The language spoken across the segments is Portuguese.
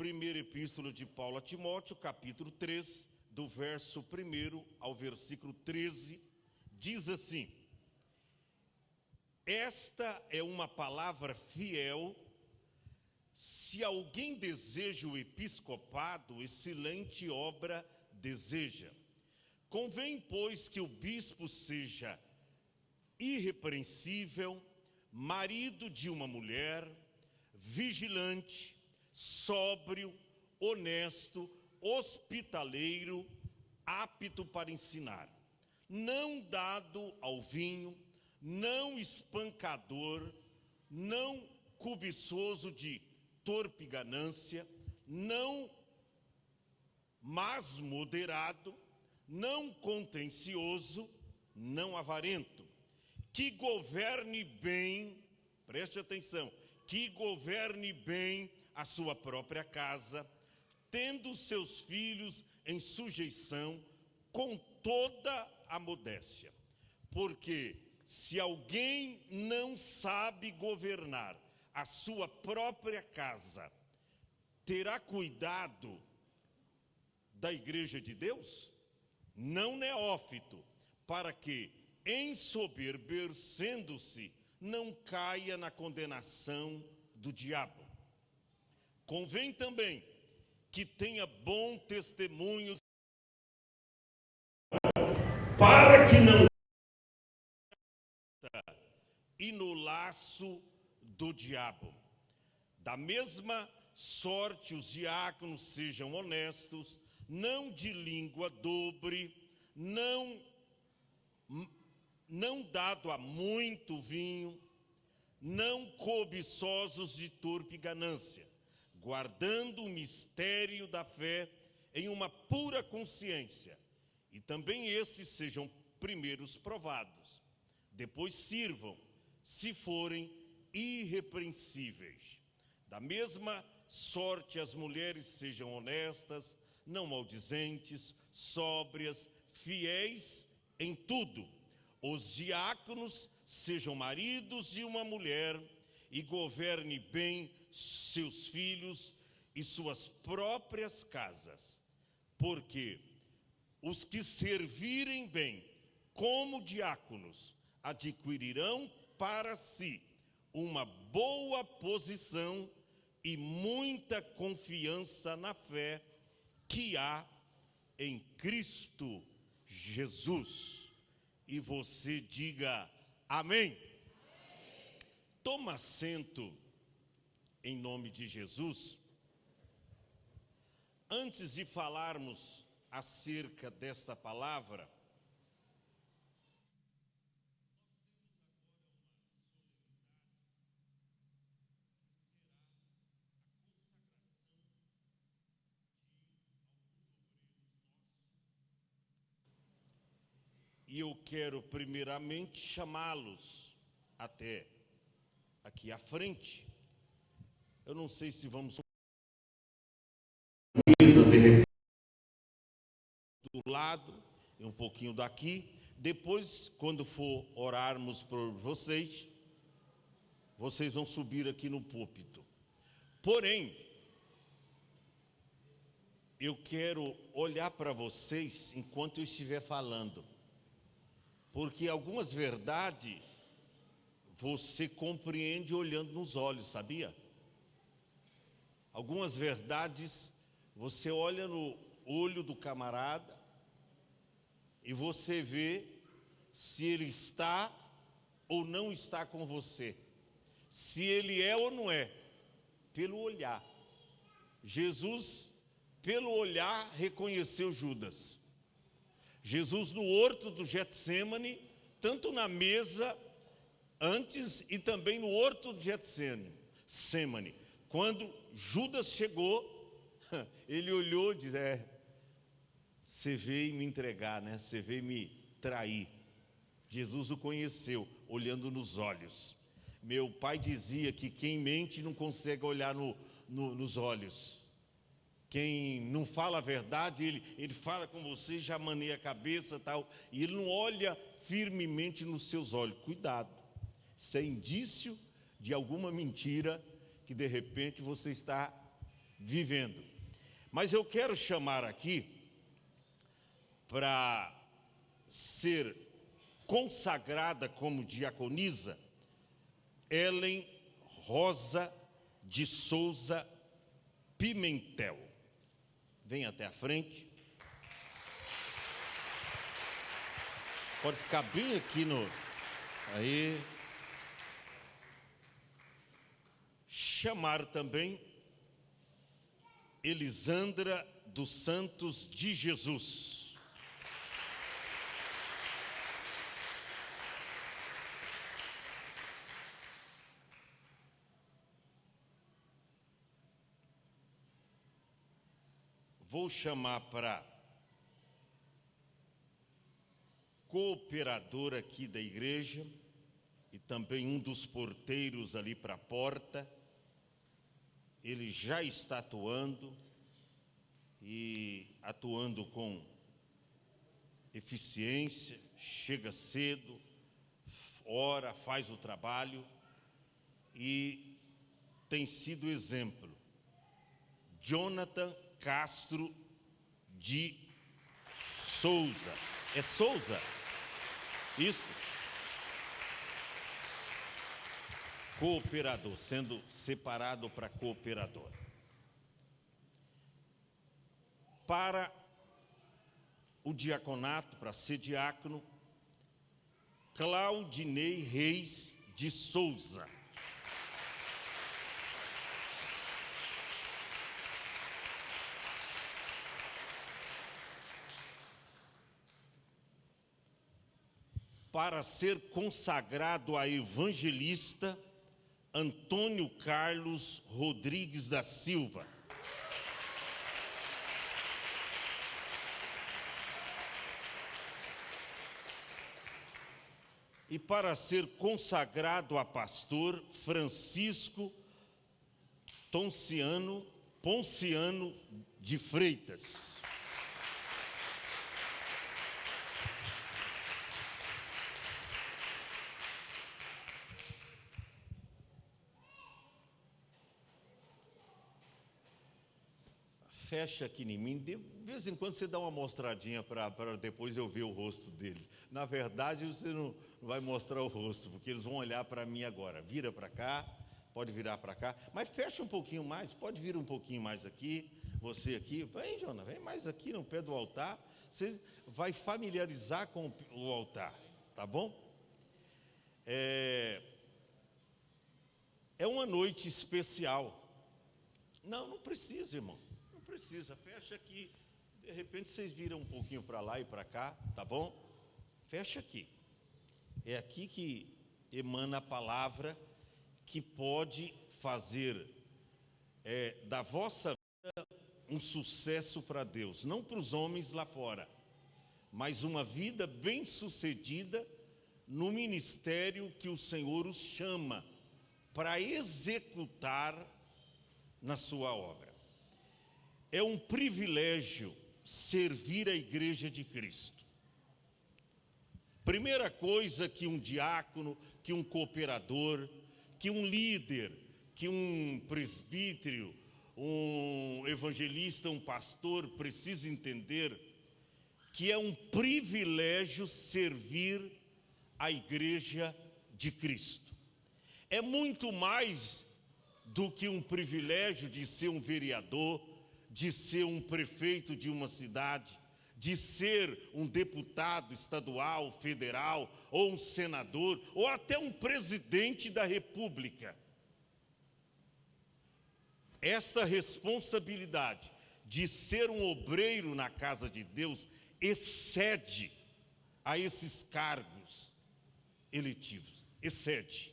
Primeira Epístola de Paulo a Timóteo, capítulo 3, do verso 1 ao versículo 13, diz assim: esta é uma palavra fiel. Se alguém deseja o episcopado, excelente obra deseja. Convém, pois, que o bispo seja irrepreensível, marido de uma mulher, vigilante, sóbrio, honesto, hospitaleiro, apto para ensinar, não dado ao vinho, não espancador, não cobiçoso de torpe ganância, mas moderado, não contencioso, não avarento, que governe bem, preste atenção, que governe bem a sua própria casa, tendo seus filhos em sujeição com toda a modéstia. Porque se alguém não sabe governar a sua própria casa, terá cuidado da igreja de Deus? Não neófito, para que, ensoberbecendo-se, não caia na condenação do diabo. Convém também que tenha bom testemunho, para que não e no laço do diabo. Da mesma sorte, os diáconos sejam honestos, não de língua dobre, não dado a muito vinho, não cobiçosos de torpe ganância, guardando o mistério da fé em uma pura consciência. E também esses sejam primeiros provados, depois sirvam, se forem irrepreensíveis. Da mesma sorte, as mulheres sejam honestas, não maldizentes, sóbrias, fiéis em tudo. Os diáconos sejam maridos de uma mulher e governe bem seus filhos e suas próprias casas. Porque os que servirem bem como diáconos adquirirão para si uma boa posição e muita confiança na fé que há em Cristo Jesus. E você diga amém. Toma assento em nome de Jesus. Antes de falarmos acerca desta palavra, e eu quero primeiramente chamá-los até aqui à frente. Eu não sei se vamos do lado e um pouquinho daqui. Depois, quando for orarmos por vocês, vocês vão subir aqui no púlpito. Porém, eu quero olhar para vocês enquanto eu estiver falando, porque algumas verdades você compreende olhando nos olhos, sabia? Algumas verdades você olha no olho do camarada e você vê se ele está ou não está com você, se ele é ou não é, pelo olhar. Jesus, pelo olhar, reconheceu Judas. Jesus, no horto do Getsêmani, tanto na mesa antes e também no horto do Getsêmani, quando Judas chegou, ele olhou e disse: você veio me entregar, né? Você veio me trair. Jesus o conheceu, olhando nos olhos. Meu pai dizia que quem mente não consegue olhar nos olhos. Quem não fala a verdade, ele fala com você, já maneia a cabeça tal, e ele não olha firmemente nos seus olhos. Cuidado, isso é indício de alguma mentira que de repente você está vivendo. Mas eu quero chamar aqui para ser consagrada como diaconisa Ellen Rosa de Souza Pimentel. Vem até a frente. Pode ficar bem aqui no... Aí. Chamar também Elisandra dos Santos de Jesus. Vou chamar para cooperador aqui da igreja e também um dos porteiros ali para a porta. Ele já está atuando e atuando com eficiência, chega cedo, ora, faz o trabalho e tem sido exemplo. Jonathan Castro de Souza. É Souza? Isso? Cooperador, sendo separado para cooperador. Para o diaconato, para ser diácono, Claudinei Reis de Souza. Para ser consagrado a evangelista, Antônio Carlos Rodrigues da Silva. E para ser consagrado a pastor, Francisco Ponciano de Freitas. Fecha aqui em mim, de vez em quando você dá uma mostradinha para depois eu ver o rosto deles. Na verdade, você não vai mostrar o rosto, porque eles vão olhar para mim agora. Vira para cá, pode virar para cá, mas fecha um pouquinho mais, pode vir um pouquinho mais aqui, você aqui. Vem, Jonas, vem mais aqui no pé do altar. Você vai familiarizar com o altar, tá bom? É uma noite especial. Não precisa, irmão. Precisa, fecha aqui, de repente vocês viram um pouquinho para lá e para cá, tá bom? Fecha aqui, é aqui que emana a palavra que pode fazer da vossa vida um sucesso para Deus, não para os homens lá fora, mas uma vida bem-sucedida no ministério que o Senhor os chama para executar na sua obra. É um privilégio servir a Igreja de Cristo. Primeira coisa que um diácono, que um cooperador, que um líder, que um presbítero, um evangelista, um pastor precisa entender que é um privilégio servir a Igreja de Cristo. É muito mais do que um privilégio de ser um vereador, de ser um prefeito de uma cidade, de ser um deputado estadual, federal, ou um senador, ou até um presidente da República. Esta responsabilidade de ser um obreiro na casa de Deus excede a esses cargos eletivos, excede.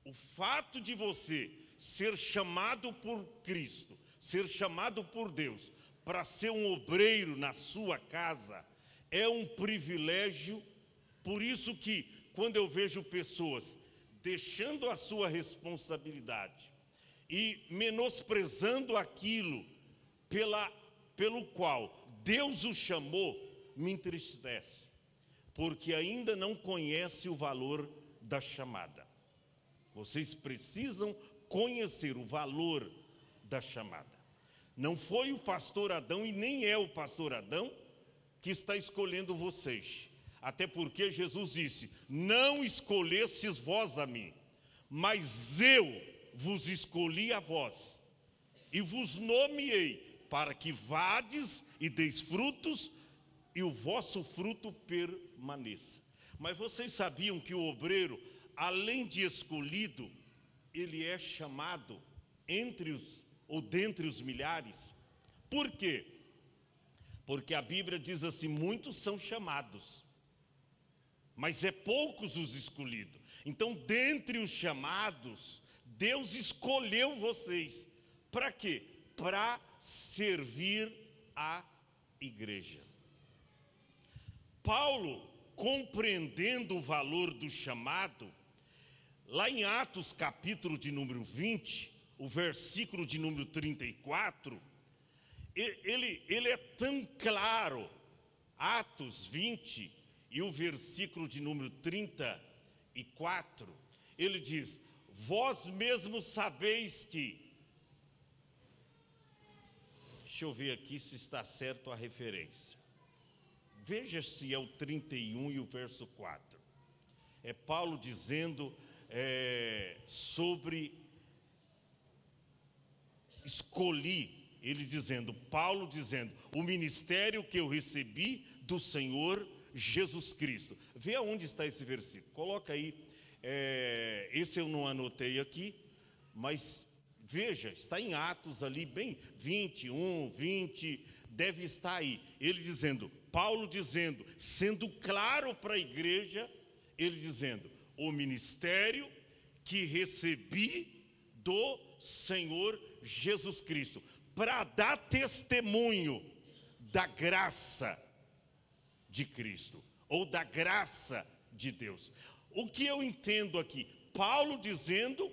O fato de você ser chamado por Cristo, ser chamado por Deus para ser um obreiro na sua casa é um privilégio. Por isso que quando eu vejo pessoas deixando a sua responsabilidade e menosprezando aquilo pelo qual Deus o chamou, me entristece, porque ainda não conhece o valor da chamada. Vocês precisam conhecer o valor da chamada. Não foi o pastor Adão e nem é o pastor Adão que está escolhendo vocês. Até porque Jesus disse: não escolhestes vós a mim, mas eu vos escolhi a vós e vos nomeei para que vades e deis frutos e o vosso fruto permaneça. Mas vocês sabiam que o obreiro, além de escolhido, ele é chamado dentre os milhares? Por quê? Porque a Bíblia diz assim: muitos são chamados, mas é poucos os escolhidos. Então, dentre os chamados, Deus escolheu vocês. Para quê? Para servir a igreja. Paulo, compreendendo o valor do chamado, lá em Atos capítulo de número 20, o versículo de número 34, ele é tão claro. Atos 20 e o versículo de número 34, ele diz: vós mesmos sabeis que... Deixa eu ver aqui se está certo a referência. Veja se é o 31 e o verso 4. É Paulo dizendo sobre Paulo dizendo, o ministério que eu recebi do Senhor Jesus Cristo. Vê aonde está esse versículo, coloca aí, esse eu não anotei aqui, mas veja, está em Atos ali, bem 21, 20, deve estar aí, ele dizendo, Paulo dizendo, sendo claro para a igreja, ele dizendo, o ministério que recebi do Senhor Jesus Cristo, para dar testemunho da graça de Cristo, ou da graça de Deus. O que eu entendo aqui? Paulo dizendo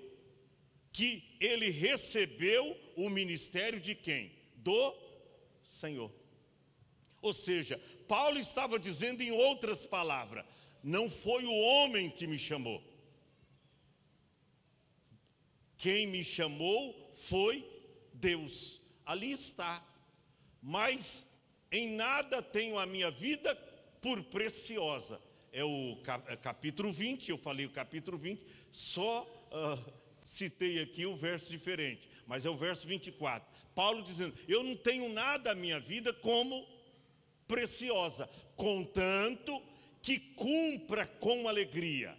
que ele recebeu o ministério de quem? Do Senhor. Ou seja, Paulo estava dizendo em outras palavras, não foi o homem que me chamou. Quem me chamou foi Deus. Ali está. Mas em nada tenho a minha vida por preciosa. É o capítulo 20, eu falei o capítulo 20, só citei aqui o verso diferente, mas é o verso 24. Paulo dizendo, eu não tenho nada a minha vida como preciosa, contanto que cumpra com alegria.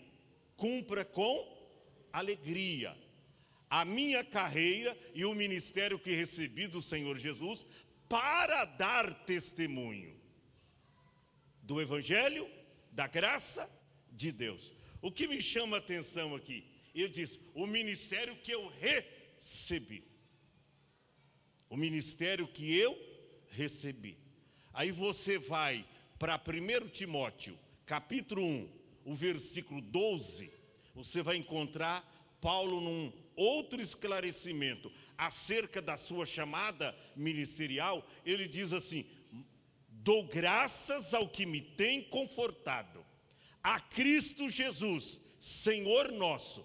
Cumpra com alegria a minha carreira e o ministério que recebi do Senhor Jesus para dar testemunho do Evangelho, da graça de Deus. O que me chama a atenção aqui, ele diz, o ministério que eu recebi. O ministério que eu recebi. Aí você vai para 1 Timóteo, capítulo 1, o versículo 12, você vai encontrar Paulo num outro esclarecimento acerca da sua chamada ministerial. Ele diz assim, dou graças ao que me tem confortado, a Cristo Jesus, Senhor nosso,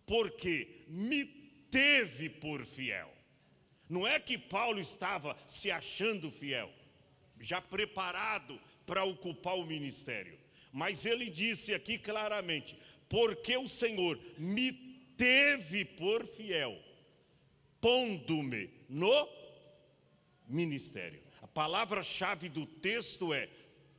porque me teve por fiel. Não é que Paulo estava se achando fiel, já preparado para ocupar o ministério, mas ele disse aqui claramente, porque o Senhor me teve por fiel, pondo-me no ministério. A palavra-chave do texto é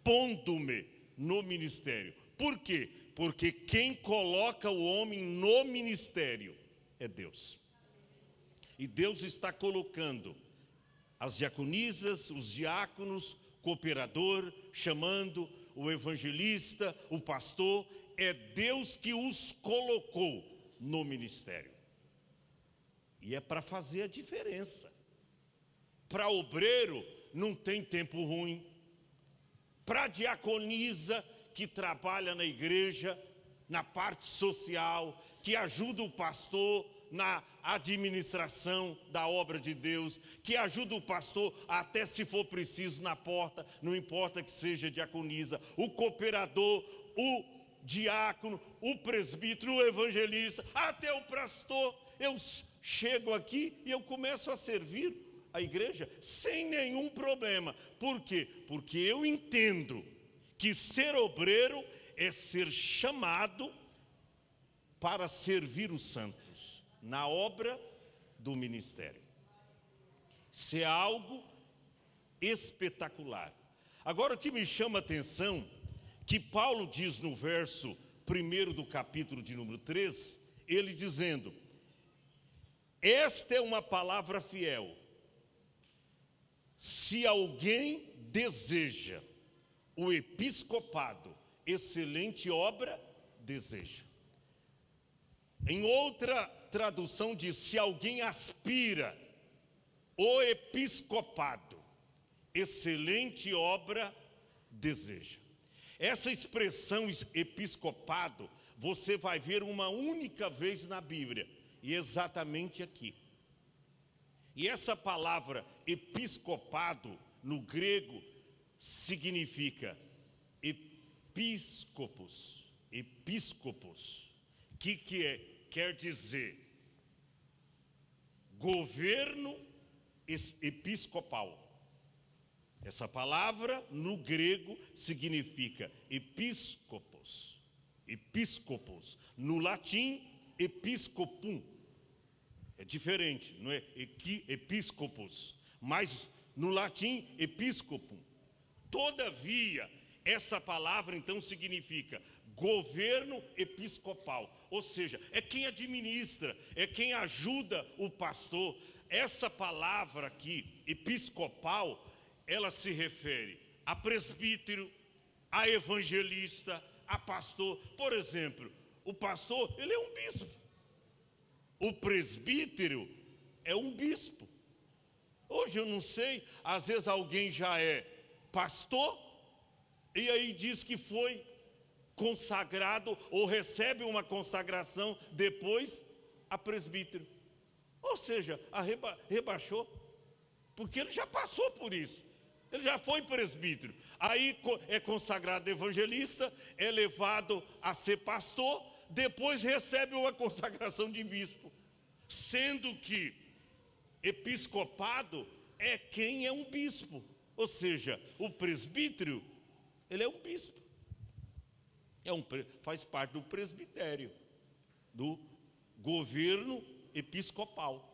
pondo-me no ministério. Por quê? Porque quem coloca o homem no ministério é Deus. E Deus está colocando as diaconisas, os diáconos, cooperador, chamando o evangelista, o pastor. É Deus que os colocou no ministério. E é para fazer a diferença. Para obreiro não tem tempo ruim. Para diaconisa que trabalha na igreja, na parte social, que ajuda o pastor na administração da obra de Deus, que ajuda o pastor até se for preciso na porta, não importa que seja diaconisa, o cooperador, o diácono, o presbítero, o evangelista, até o pastor. Eu chego aqui e eu começo a servir a igreja sem nenhum problema. Por quê? Porque eu entendo que ser obreiro é ser chamado para servir os santos na obra do ministério. Isso é algo espetacular. Agora, o que me chama a atenção, que Paulo diz no verso 1 do capítulo de número 3, ele dizendo: esta é uma palavra fiel. Se alguém deseja o episcopado, excelente obra deseja. Em outra tradução diz: se alguém aspira o episcopado, excelente obra deseja. Essa expressão episcopado, você vai ver uma única vez na Bíblia, e exatamente aqui. E essa palavra episcopado, no grego, significa episcopos. Episcopos. O que é? Quer dizer governo episcopal. Essa palavra no grego significa episcopos. Episcopos. No latim, episcopum. É diferente, não é episcopos, mas no latim, episcopum. Todavia, essa palavra então significa governo episcopal, ou seja, é quem administra, é quem ajuda o pastor. Essa palavra aqui, episcopal, ela se refere a presbítero, a evangelista, a pastor. Por exemplo, o pastor, ele é um bispo. O presbítero é um bispo. Hoje eu não sei, às vezes alguém já é pastor e aí diz que foi consagrado ou recebe uma consagração depois a presbítero. Ou seja, rebaixou, porque ele já passou por isso. Ele já foi presbítero. Aí é consagrado evangelista, é levado a ser pastor, depois recebe uma consagração de bispo. Sendo que episcopado é quem é um bispo. Ou seja, o presbítero, ele é um bispo. Faz parte do presbitério, do governo episcopal.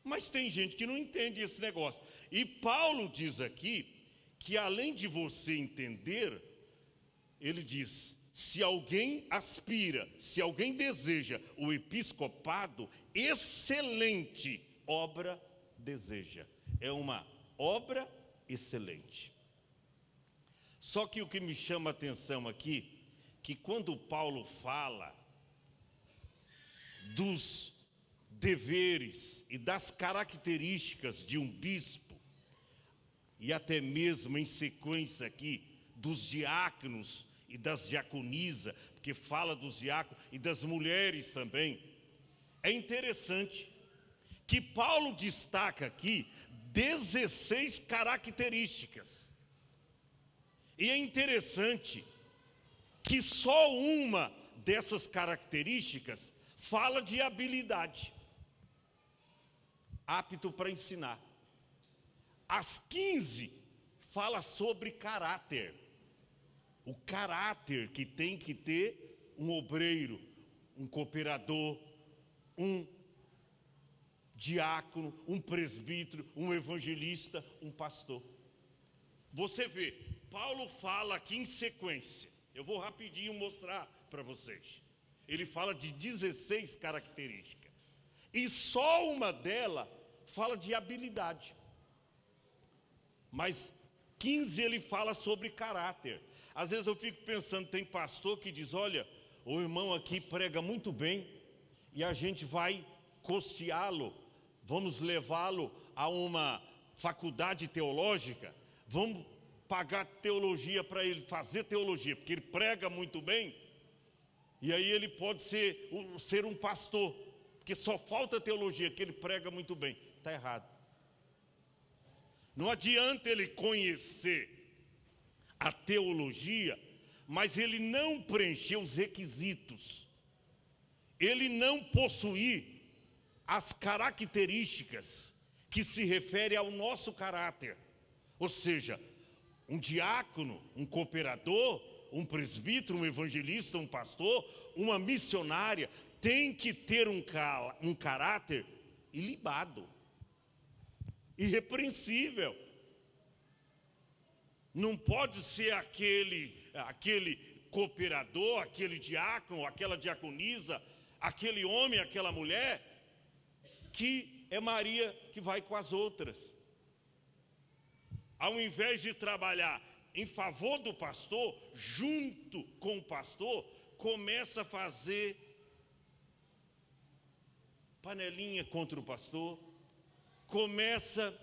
Mas tem gente que não entende esse negócio. E Paulo diz aqui que além de você entender, ele diz: se alguém aspira, se alguém deseja o episcopado, excelente obra deseja. É uma obra excelente. Só que o que me chama a atenção aqui, que quando Paulo fala dos deveres e das características de um bispo, e até mesmo em sequência aqui, dos diáconos e das diaconisas, porque fala dos diáconos e das mulheres também, é interessante que Paulo destaca aqui 16 características. E é interessante que só uma dessas características fala de habilidade, apto para ensinar. As 15 fala sobre caráter. O caráter que tem que ter um obreiro, um cooperador, um diácono, um presbítero, um evangelista, um pastor. Você vê, Paulo fala aqui em sequência. Eu vou rapidinho mostrar para vocês. Ele fala de 16 características. E só uma delas fala de habilidade. Mas 15 ele fala sobre caráter. Às vezes eu fico pensando, tem pastor que diz: olha, o irmão aqui prega muito bem e a gente vai custeá-lo, vamos levá-lo a uma faculdade teológica, vamos pagar teologia para ele fazer teologia, porque ele prega muito bem, e aí ele pode ser um pastor, porque só falta teologia, que ele prega muito bem. Está errado. Não adianta ele conhecer a teologia, mas ele não preencher os requisitos, ele não possuir as características que se referem ao nosso caráter. Ou seja, um diácono, um cooperador, um presbítero, um evangelista, um pastor, uma missionária, tem que ter um caráter ilibado, irrepreensível. Não pode ser aquele cooperador, aquele diácono, aquela diaconisa, aquele homem, aquela mulher, que é Maria que vai com as outras. Ao invés de trabalhar em favor do pastor, junto com o pastor, começa a fazer panelinha contra o pastor, começa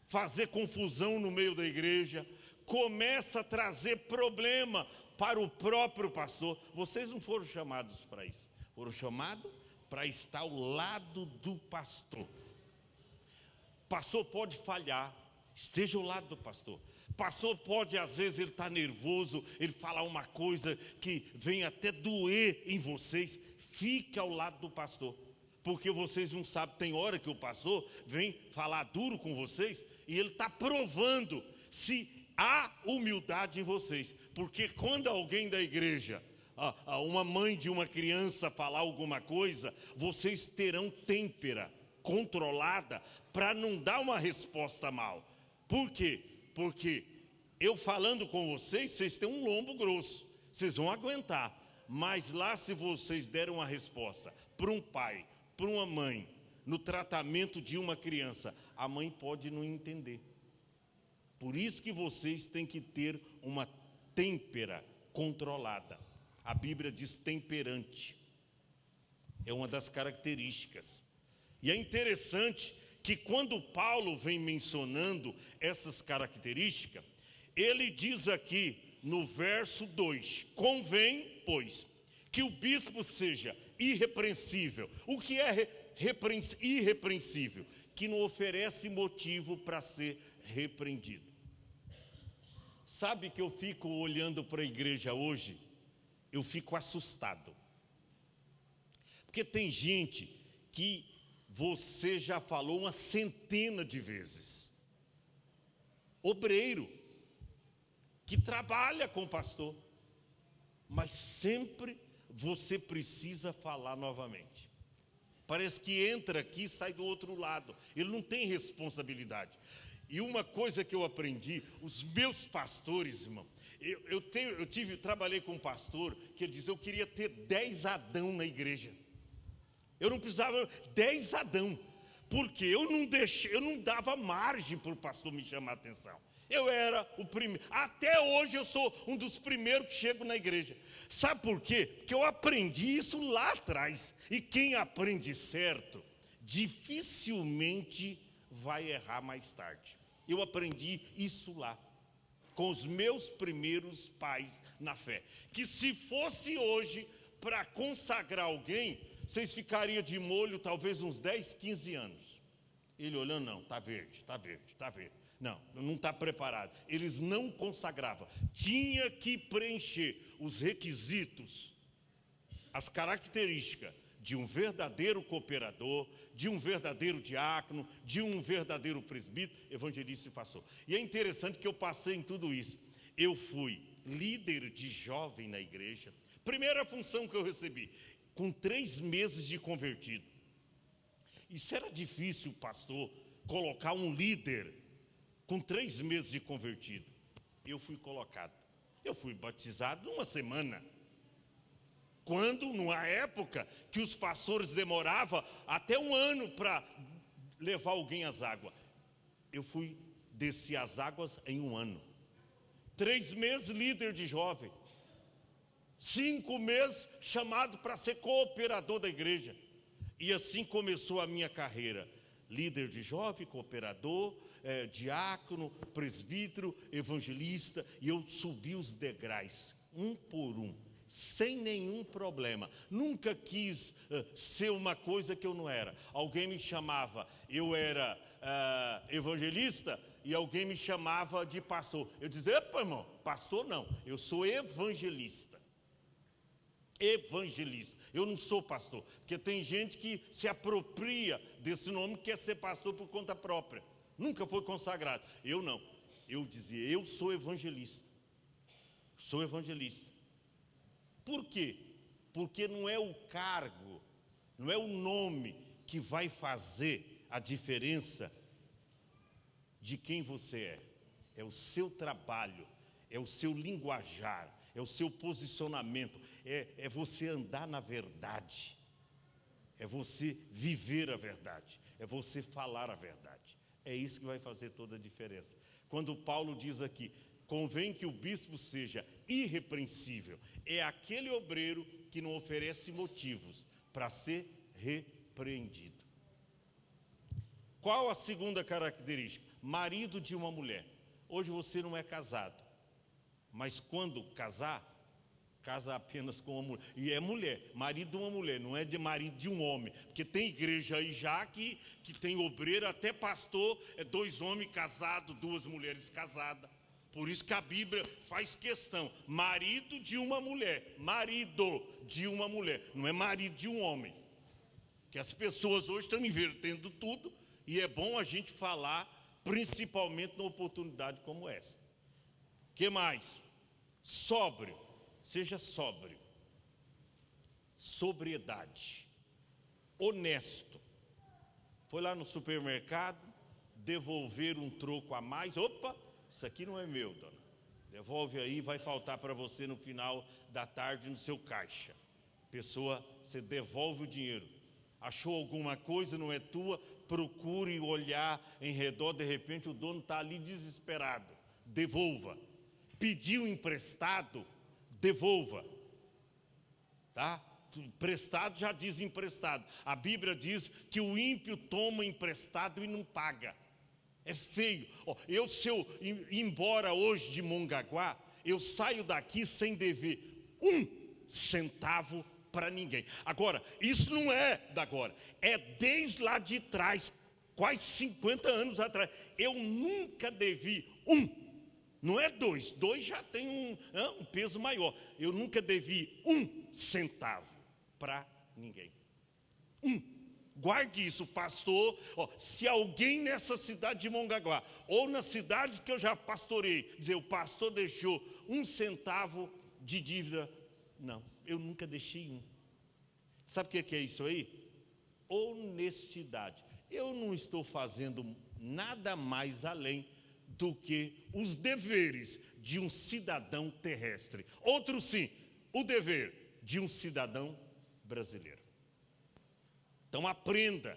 fazer confusão no meio da igreja, começa a trazer problema para o próprio pastor. Vocês não foram chamados para isso, foram chamados para estar ao lado do pastor. Pastor pode falhar, esteja ao lado do pastor. Pastor pode, às vezes, ele está nervoso, ele falar uma coisa que vem até doer em vocês. Fique ao lado do pastor, porque vocês não sabem, tem hora que o pastor vem falar duro com vocês e ele está provando se há humildade em vocês. Porque quando alguém da igreja, uma mãe de uma criança falar alguma coisa, vocês terão têmpera controlada para não dar uma resposta mal. Por quê? Porque eu falando com vocês, vocês têm um lombo grosso, vocês vão aguentar. Mas lá, se vocês derem uma resposta para um pai, para uma mãe, no tratamento de uma criança, a mãe pode não entender. Por isso que vocês têm que ter uma têmpera controlada. A Bíblia diz temperante. É uma das características. E é interessante que quando Paulo vem mencionando essas características, ele diz aqui no verso 2, convém, pois, que o bispo seja irrepreensível. O que é irrepreensível? Que não oferece motivo para ser repreendido. Sabe que eu fico olhando para a igreja hoje, eu fico assustado. Porque tem gente que você já falou uma centena de vezes. Obreiro, que trabalha com o pastor, mas sempre você precisa falar novamente. Parece que entra aqui e sai do outro lado. Ele não tem responsabilidade. E uma coisa que eu aprendi, os meus pastores, irmão, trabalhei com um pastor que ele dizia, eu queria ter 10 Adão na igreja. Eu não precisava 10 Adão, porque eu não dava margem para o pastor me chamar a atenção. Eu era o primeiro, até hoje eu sou um dos primeiros que chego na igreja. Sabe por quê? Porque eu aprendi isso lá atrás. E quem aprende certo, dificilmente vai errar mais tarde. Eu aprendi isso lá, com os meus primeiros pais na fé. Que se fosse hoje para consagrar alguém, vocês ficariam de molho talvez uns 10, 15 anos. Ele olhando, não, está verde, está verde, está verde. Não está preparado. Eles não consagravam. Tinha que preencher os requisitos, as características de um verdadeiro cooperador, de um verdadeiro diácono, de um verdadeiro presbítero, evangelista e pastor. E é interessante que eu passei em tudo isso. Eu fui líder de jovem na igreja. Primeira função que eu recebi, com 3 meses de convertido. Isso era difícil, pastor, colocar um líder com 3 meses de convertido. Eu fui colocado. Eu fui batizado numa semana. Quando, numa época que os pastores demoravam até 1 ano para levar alguém às águas. Eu fui descer as águas em 1 ano. 3 meses líder de jovem. 5 meses chamado para ser cooperador da igreja. E assim começou a minha carreira. Líder de jovem, cooperador, diácono, presbítero, evangelista. E eu subi os degraus, um por um, sem nenhum problema. Nunca quis ser uma coisa que eu não era. Alguém me chamava, eu era evangelista, e alguém me chamava de pastor. Eu dizia, epa, irmão, pastor não, eu sou evangelista. Evangelista. Eu não sou pastor, porque tem gente que se apropria desse nome, que quer ser pastor por conta própria. Nunca foi consagrado. Eu não. Eu dizia, eu sou evangelista. Sou evangelista. Por quê? Porque não é o cargo, não é o nome que vai fazer a diferença de quem você é. É o seu trabalho, é o seu linguajar, é o seu posicionamento, é você andar na verdade, é você viver a verdade, é você falar a verdade. É isso que vai fazer toda a diferença. Quando Paulo diz aqui, convém que o bispo seja irrepreensível, é aquele obreiro que não oferece motivos para ser repreendido. Qual a segunda característica? Marido de uma mulher. Hoje você não é casado, mas quando casar, casa apenas com uma mulher. E é mulher, marido de uma mulher, não é de marido de um homem. Porque tem igreja aí já que tem obreiro, até pastor, 2 homens casados, 2 mulheres casadas. Por isso que a Bíblia faz questão, marido de uma mulher, marido de uma mulher, não é marido de um homem. Que as pessoas hoje estão invertendo tudo, e é bom a gente falar, principalmente numa oportunidade como essa. O que mais? Sóbrio, seja sóbrio. Sobriedade. Honesto. Foi lá no supermercado, devolver um troco a mais. Opa, isso aqui não é meu, dona. Devolve aí, vai faltar para você no final da tarde no seu caixa. Pessoa, você devolve o dinheiro. Achou alguma coisa, não é tua, procure olhar em redor, de repente o dono está ali desesperado. Devolva. Pediu emprestado, devolva. Tá? Emprestado já diz emprestado. A Bíblia diz que o ímpio toma emprestado e não paga. É feio. Se eu ir embora hoje de Mongaguá, eu saio daqui sem dever 1 centavo para ninguém. Agora, isso não é da agora, é desde lá de trás, quase 50 anos atrás. Eu nunca devi 1, não é 2, 2 já tem um peso maior. Eu nunca devi 1 centavo para ninguém. 1. Guarde isso, pastor. Se alguém nessa cidade de Mongaguá, ou nas cidades que eu já pastorei, dizer, o pastor deixou 1 centavo de dívida, não, eu nunca deixei 1. Sabe o que é isso aí? Honestidade. Eu não estou fazendo nada mais além do que os deveres de um cidadão terrestre. Outro sim, o dever de um cidadão brasileiro. Então aprenda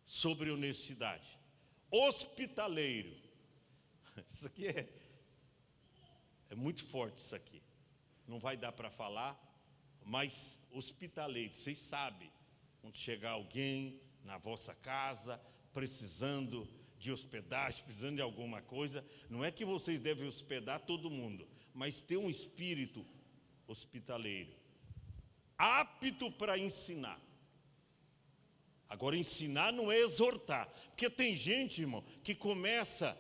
sobre honestidade. Hospitaleiro. Isso aqui é muito forte isso aqui. Não vai dar para falar, mas hospitaleiro, vocês sabem, quando chegar alguém na vossa casa, precisando de hospedagem, precisando de alguma coisa, não é que vocês devem hospedar todo mundo, mas ter um espírito hospitaleiro, apto para ensinar. Agora, ensinar não é exortar, porque tem gente, irmão, que começa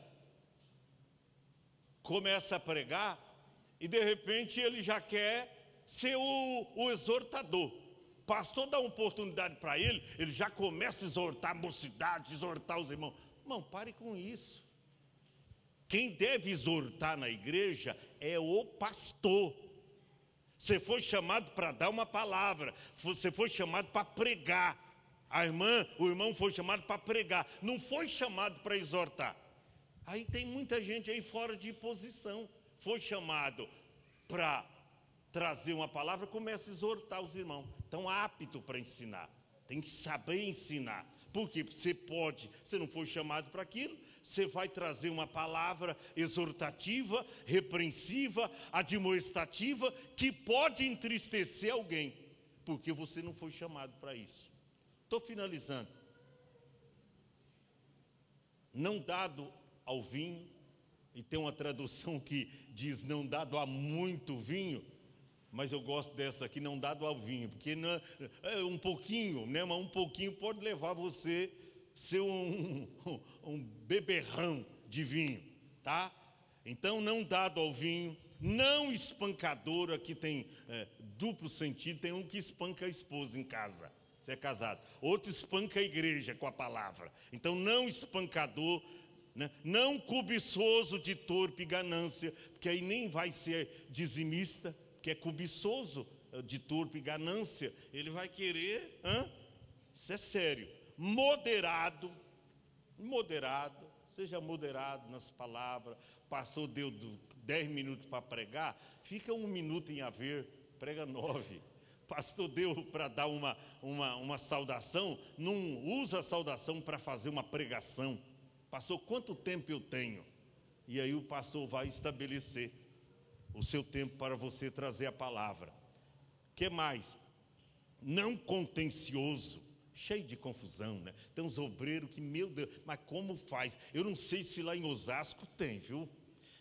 a pregar e de repente ele já quer ser o exortador. O pastor dá uma oportunidade para ele já começa a exortar a mocidade, exortar os irmãos. Irmão, pare com isso. Quem deve exortar na igreja é o pastor. Você foi chamado para dar uma palavra, você foi chamado para pregar. O irmão foi chamado para pregar, não foi chamado para exortar. Aí tem muita gente aí fora de posição. Foi chamado para trazer uma palavra, começa a exortar os irmãos. Então, apto para ensinar. Tem que saber ensinar. Porque você não foi chamado para aquilo, você vai trazer uma palavra exortativa, repreensiva, admoestativa, que pode entristecer alguém, porque você não foi chamado para isso. Estou finalizando. Não dado ao vinho, e tem uma tradução que diz não dado a muito vinho, mas eu gosto dessa aqui, não dado ao vinho, porque não é um pouquinho, né? Mas um pouquinho pode levar você a ser um beberrão de vinho, tá? Então, não dado ao vinho, não espancador, aqui tem duplo sentido. Tem um que espanca a esposa em casa, você é casado. Outro espanca a igreja com a palavra. Então, não espancador, né? Não cobiçoso de torpe ganância, porque aí nem vai ser dizimista, que é cobiçoso de torpe ganância. Ele vai querer, isso é sério. Moderado, seja moderado nas palavras. Pastor deu 10 minutos para pregar, fica 1 minuto em haver, prega 9. Pastor deu para dar uma saudação, não usa a saudação para fazer uma pregação. Pastor, quanto tempo eu tenho? E aí o pastor vai estabelecer o seu tempo para você trazer a palavra. Que mais? Não contencioso, cheio de confusão, né? Tem uns obreiros que, meu Deus, mas como faz? Eu não sei se lá em Osasco tem, viu?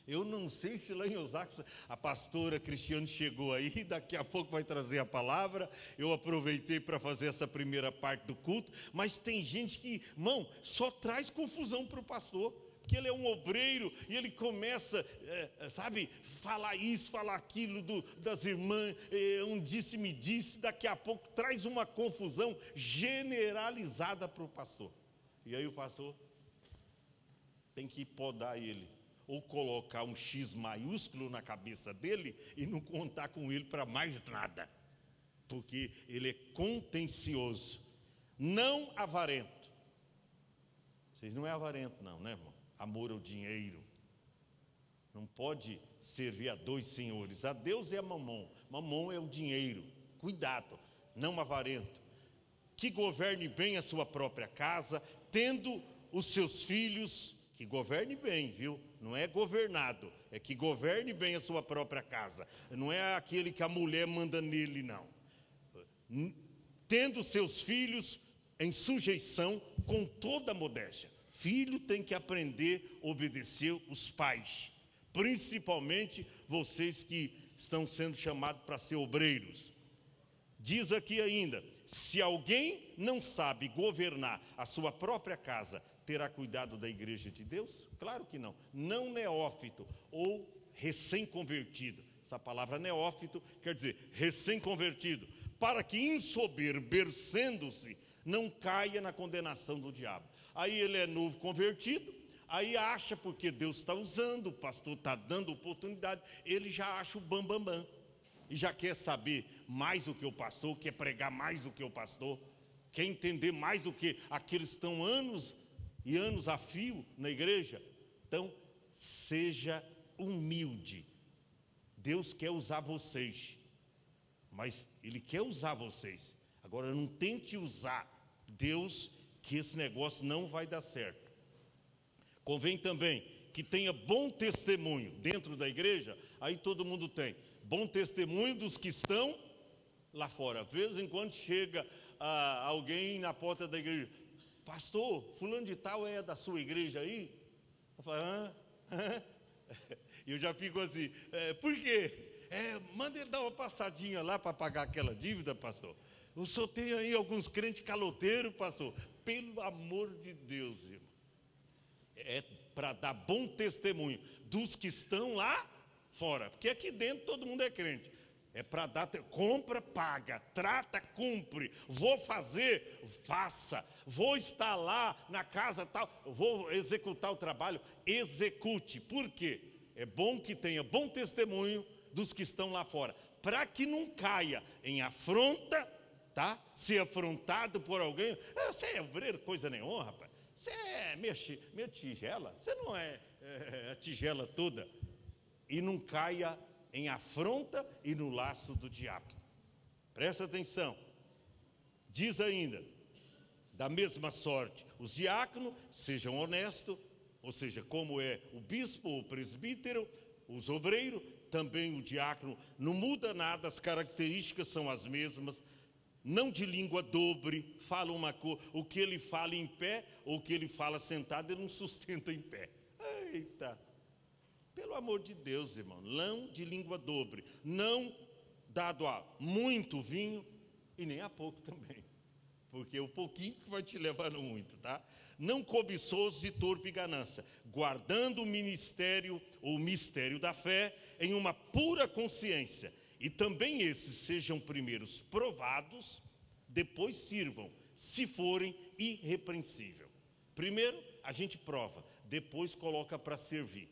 Eu não sei se lá em Osasco, a pastora Cristiane chegou aí, daqui a pouco vai trazer a palavra. Eu aproveitei para fazer essa primeira parte do culto, mas tem gente que, irmão, só traz confusão para o pastor, porque ele é um obreiro e ele começa, falar isso, falar aquilo das irmãs, um disse-me disse, daqui a pouco traz uma confusão generalizada para o pastor. E aí o pastor tem que podar ele, ou colocar um X maiúsculo na cabeça dele e não contar com ele para mais nada, porque ele é contencioso, não avarento. Vocês não é avarento não, né, irmão? Amor ao dinheiro. Não pode servir a 2 senhores, a Deus e a mamon. Mamon é o dinheiro, cuidado, não avarento. Que governe bem a sua própria casa, tendo os seus filhos, que governe bem, viu? Não é governado, é que governe bem a sua própria casa. Não é aquele que a mulher manda nele, não. Tendo seus filhos em sujeição com toda a modéstia. Filho tem que aprender a obedecer os pais, principalmente vocês que estão sendo chamados para ser obreiros. Diz aqui ainda, se alguém não sabe governar a sua própria casa, terá cuidado da igreja de Deus? Claro que não. Não neófito ou recém-convertido. Essa palavra neófito quer dizer recém-convertido. Para que ensoberbecendo-se, não caia na condenação do diabo. Aí ele é novo convertido, aí acha, porque Deus está usando, o pastor está dando oportunidade, ele já acha o bam. E já quer saber mais do que o pastor, quer pregar mais do que o pastor, quer entender mais do que aqueles que estão anos e anos a fio na igreja. Então, seja humilde. Deus quer usar vocês, mas Ele quer usar vocês. Agora, não tente usar Deus, que esse negócio não vai dar certo. Convém também que tenha bom testemunho dentro da igreja. Aí todo mundo tem bom testemunho dos que estão lá fora. De vez em quando chega alguém na porta da igreja: pastor, fulano de tal é da sua igreja aí? Eu falo, e eu já fico assim, por quê? Manda ele dar uma passadinha lá para pagar aquela dívida, pastor. O senhor tem aí alguns crentes caloteiros, pastor? Pelo amor de Deus, irmão. É para dar bom testemunho dos que estão lá fora, porque aqui dentro todo mundo é crente. É para dar, compra, paga, trata, cumpre. Vou fazer, faça. Vou estar lá na casa tal, vou executar o trabalho, execute. Por quê? É bom que tenha bom testemunho dos que estão lá fora, para que não caia em afronta, tá? Ser afrontado por alguém. Você é obreiro, coisa nenhuma, rapaz. Você é minha tigela. Você não é a tigela toda. E não caia em afronta e no laço do diabo. Presta atenção. Diz ainda, da mesma sorte, os diáconos sejam honestos, ou seja, como é o bispo ou o presbítero, os obreiros, também o diácono, não muda nada, as características são as mesmas. Não de língua dobre, fala uma coisa, o que ele fala em pé, ou o que ele fala sentado, ele não sustenta em pé. Eita! Pelo amor de Deus, irmão, não de língua dobre, não dado a muito vinho e nem a pouco também, porque o pouquinho que vai te levar no muito, tá? Não cobiçoso de torpe ganância, guardando o ministério ou mistério da fé em uma pura consciência, E também esses sejam primeiros provados, depois sirvam, se forem irrepreensíveis. Primeiro a gente prova, depois coloca para servir.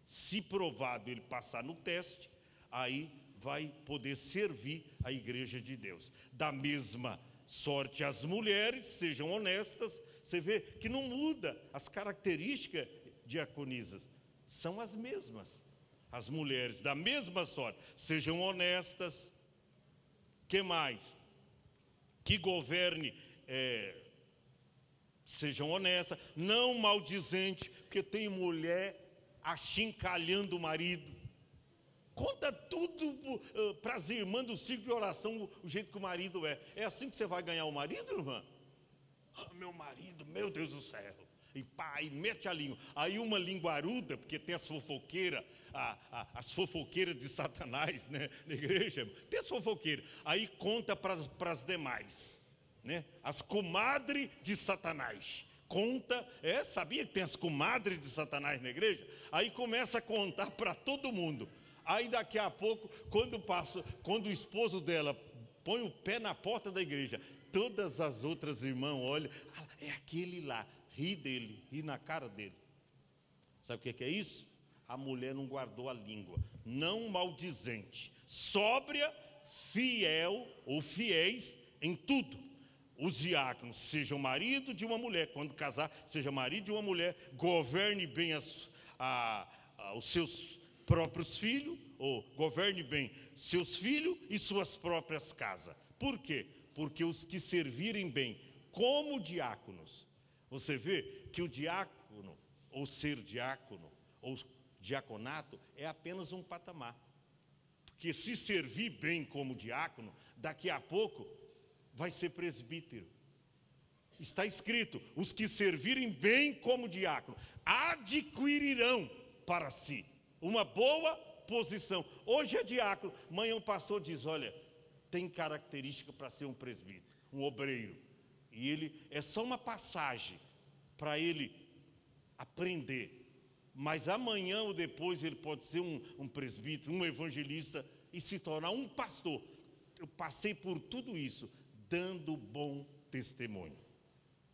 Se provado ele passar no teste, aí vai poder servir a igreja de Deus. Da mesma sorte as mulheres, sejam honestas. Você vê que não muda, as características diaconisas são as mesmas. As mulheres, da mesma sorte, sejam honestas. Que mais? Que governe, sejam honestas, não maldizente, porque tem mulher achincalhando o marido. Conta tudo para as irmãs do ciclo de oração, o jeito que o marido é. É assim que você vai ganhar o marido, irmã? Oh, meu marido, meu Deus do céu. E pá, e mete a língua. Aí uma linguaruda, porque tem as fofoqueiras, as fofoqueiras de Satanás, né, na igreja. Tem as fofoqueiras. Aí conta para as demais, né? As comadres de Satanás. Conta, sabia que tem as comadres de Satanás na igreja? Aí começa a contar para todo mundo. Aí daqui a pouco, quando o esposo dela põe o pé na porta da igreja, todas as outras irmãs olham, é aquele lá, ri dele, ri na cara dele. Sabe o que é isso? A mulher não guardou a língua, não maldizente, sóbria, fiel ou fiéis em tudo. Os diáconos, sejam marido de uma mulher, quando casar, seja marido de uma mulher, governe bem os seus próprios filhos, ou governe bem seus filhos e suas próprias casas. Por quê? Porque os que servirem bem como diáconos, você vê que o diácono, ou ser diácono, ou diaconato, é apenas um patamar. Porque se servir bem como diácono, daqui a pouco vai ser presbítero. Está escrito, os que servirem bem como diácono, adquirirão para si uma boa posição. Hoje é diácono, amanhã o pastor diz, olha, tem característica para ser um presbítero, um obreiro. E ele, é só uma passagem para ele aprender. Mas amanhã ou depois ele pode ser um presbítero, um evangelista e se tornar um pastor. Eu passei por tudo isso, dando bom testemunho.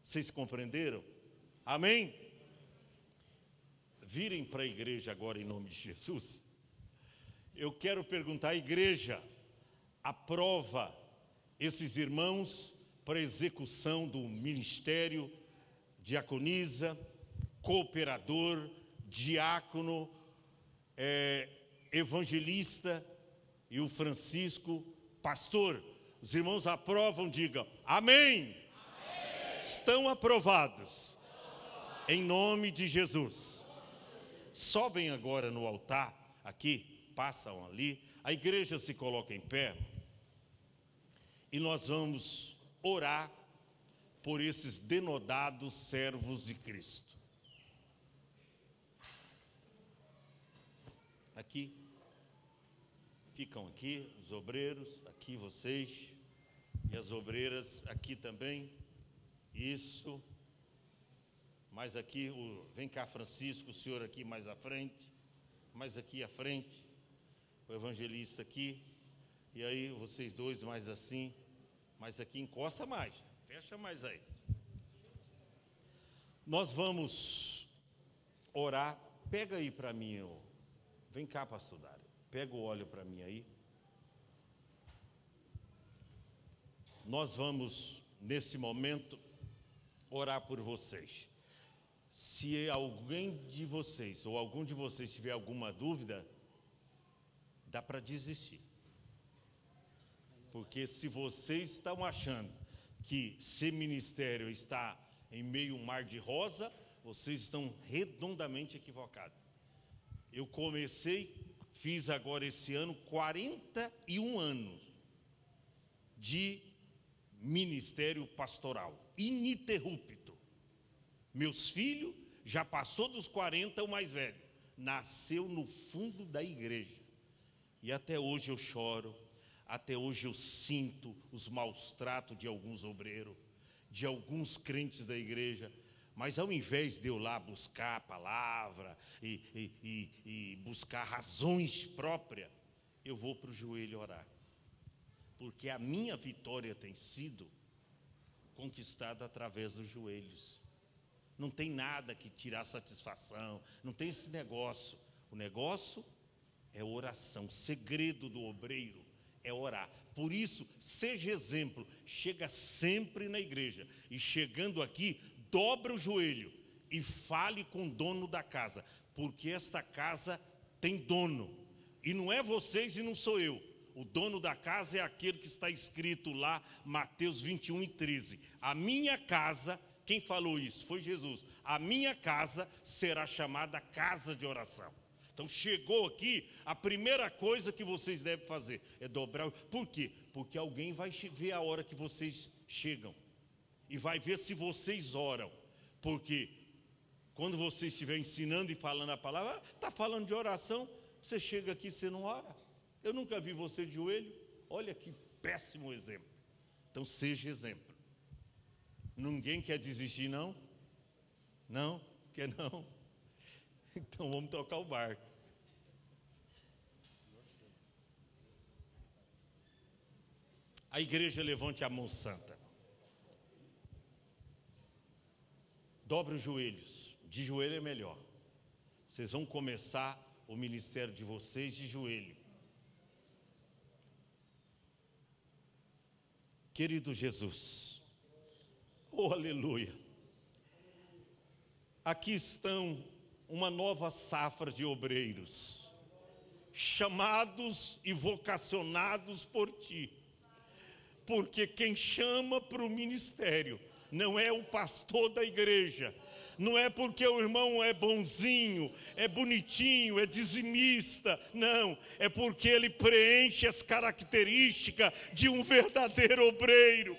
Vocês compreenderam? Amém? Virem para a igreja agora em nome de Jesus. Eu quero perguntar à igreja, aprova esses irmãos para execução do ministério, diaconisa, cooperador, diácono, evangelista e o Francisco, pastor. Os irmãos aprovam, digam amém. Amém. Estão aprovados. Em nome de Jesus. Sobem agora no altar, aqui, passam ali, a igreja se coloca em pé e nós vamos orar por esses denodados servos de Cristo. Aqui, ficam aqui os obreiros, aqui vocês e as obreiras aqui também, isso. Mais aqui, vem cá Francisco, o senhor aqui mais à frente, mais aqui à frente, o evangelista aqui, e aí vocês dois mais assim, mais aqui, encosta mais, fecha mais aí. Nós vamos orar, pega aí para mim, vem cá pastor Dário, pega o óleo para mim aí. Nós vamos, nesse momento, orar por vocês. Se alguém de vocês, ou algum de vocês tiver alguma dúvida, dá para desistir. Porque se vocês estão achando que ser ministério está em meio a um mar de rosa, vocês estão redondamente equivocados. Eu fiz agora esse ano 41 anos de ministério pastoral, ininterrupto. Meus filhos, já passou dos 40, o mais velho, nasceu no fundo da igreja. E até hoje eu choro, até hoje eu sinto os maus tratos de alguns obreiros, de alguns crentes da igreja. Mas ao invés de eu lá buscar a palavra e buscar razões próprias, eu vou para o joelho orar. Porque a minha vitória tem sido conquistada através dos joelhos. Não tem nada que tirar satisfação, não tem esse negócio. O negócio é oração. O segredo do obreiro é orar. Por isso, seja exemplo, chega sempre na igreja e chegando aqui, dobra o joelho e fale com o dono da casa, porque esta casa tem dono. E não é vocês e não sou eu. O dono da casa é aquele que está escrito lá, Mateus 21:13. A minha casa, quem falou isso? Foi Jesus. A minha casa será chamada casa de oração. Então chegou aqui, a primeira coisa que vocês devem fazer é dobrar. Por quê? Porque alguém vai ver a hora que vocês chegam. E vai ver se vocês oram. Porque quando você estiver ensinando e falando a palavra, está falando de oração, você chega aqui e você não ora. Eu nunca vi você de joelho. Olha que péssimo exemplo. Então seja exemplo. Ninguém quer desistir, não? Não? Quer não? Então vamos tocar o barco. A igreja levante a mão santa. Dobre os joelhos. De joelho é melhor. Vocês vão começar o ministério de vocês de joelho. Querido Jesus, oh aleluia, aqui estão uma nova safra de obreiros, chamados e vocacionados por Ti, porque quem chama para o ministério não é o pastor da igreja, não é porque o irmão é bonzinho, é bonitinho, é dizimista, não, é porque ele preenche as características de um verdadeiro obreiro,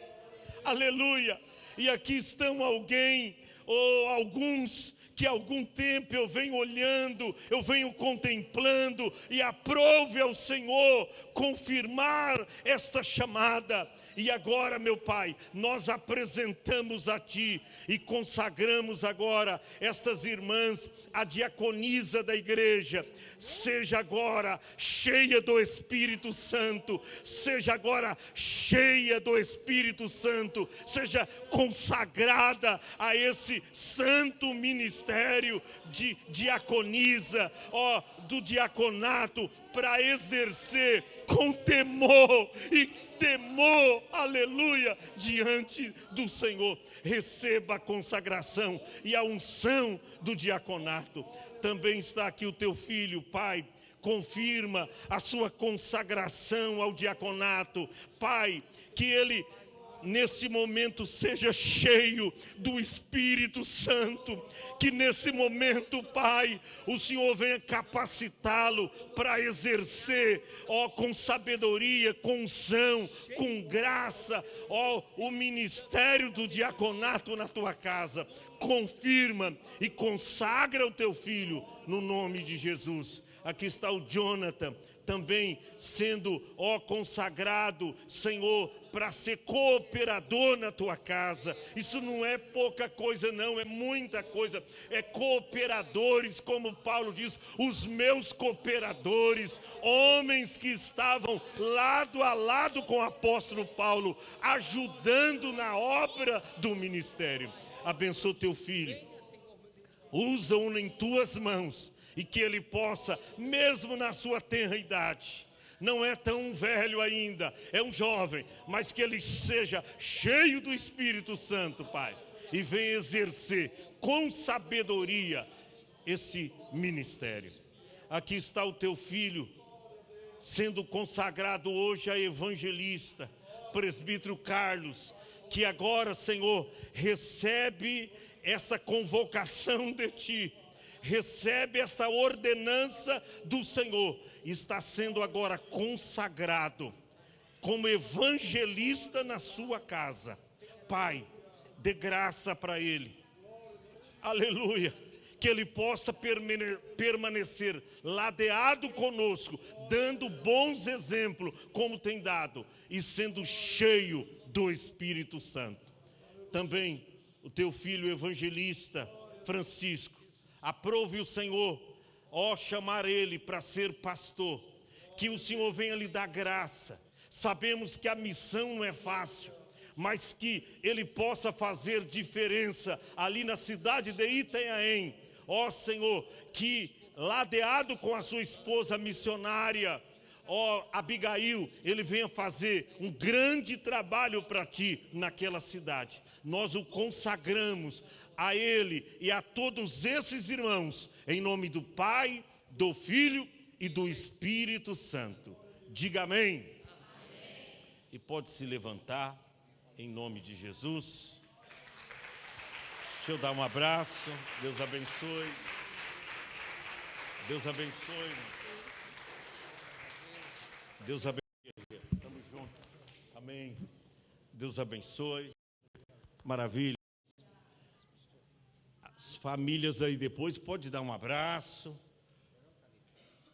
aleluia. E aqui estão alguém, ou alguns, que há algum tempo eu venho olhando, eu venho contemplando, e aprove ao Senhor confirmar esta chamada. E agora, meu Pai, nós apresentamos a Ti e consagramos agora estas irmãs, a diaconisa da igreja. Seja agora cheia do Espírito Santo, seja agora cheia do Espírito Santo, seja consagrada a esse santo ministério de diaconisa, do diaconato, para exercer com temor e temor, aleluia, diante do Senhor. Receba a consagração e a unção do diaconato. Também está aqui o teu filho, Pai, confirma a sua consagração ao diaconato, Pai, que ele nesse momento seja cheio do Espírito Santo, que nesse momento, Pai, o Senhor venha capacitá-lo para exercer, com sabedoria, com unção, com graça, o ministério do diaconato na tua casa. Confirma e consagra o teu filho no nome de Jesus. Aqui está o Jonathan, também sendo, consagrado, Senhor, para ser cooperador na tua casa. Isso não é pouca coisa não, é muita coisa. É cooperadores, como Paulo diz, os meus cooperadores, homens que estavam lado a lado com o apóstolo Paulo, ajudando na obra do ministério. Abençoa o teu filho, usa-o em tuas mãos, e que ele possa, mesmo na sua tenra idade, não é tão velho ainda, é um jovem, mas que ele seja cheio do Espírito Santo, Pai, e venha exercer com sabedoria esse ministério. Aqui está o teu filho, sendo consagrado hoje a evangelista, presbítero Carlos, que agora, Senhor, recebe essa convocação de Ti, recebe essa ordenança do Senhor, está sendo agora consagrado como evangelista na sua casa. Pai, dê graça para ele, aleluia, que ele possa permanecer ladeado conosco, dando bons exemplos, como tem dado, e sendo cheio do Espírito Santo. Também o teu filho evangelista Francisco, aprove o Senhor, chamar ele para ser pastor, Que o Senhor venha lhe dar graça. Sabemos que a missão não é fácil, mas que ele possa fazer diferença ali na cidade de Itanhaém. Ó Senhor, que ladeado com a sua esposa missionária, ó Abigail, ele venha fazer um grande trabalho para ti naquela cidade. Nós o consagramos a ele e a todos esses irmãos, em nome do Pai, do Filho e do Espírito Santo. Diga amém. Amém. E pode se levantar em nome de Jesus. Deixa eu dar um abraço. Deus abençoe. Deus abençoe. Deus abençoe. Estamos juntos. Amém. Deus abençoe. Maravilha. As famílias aí depois pode dar um abraço.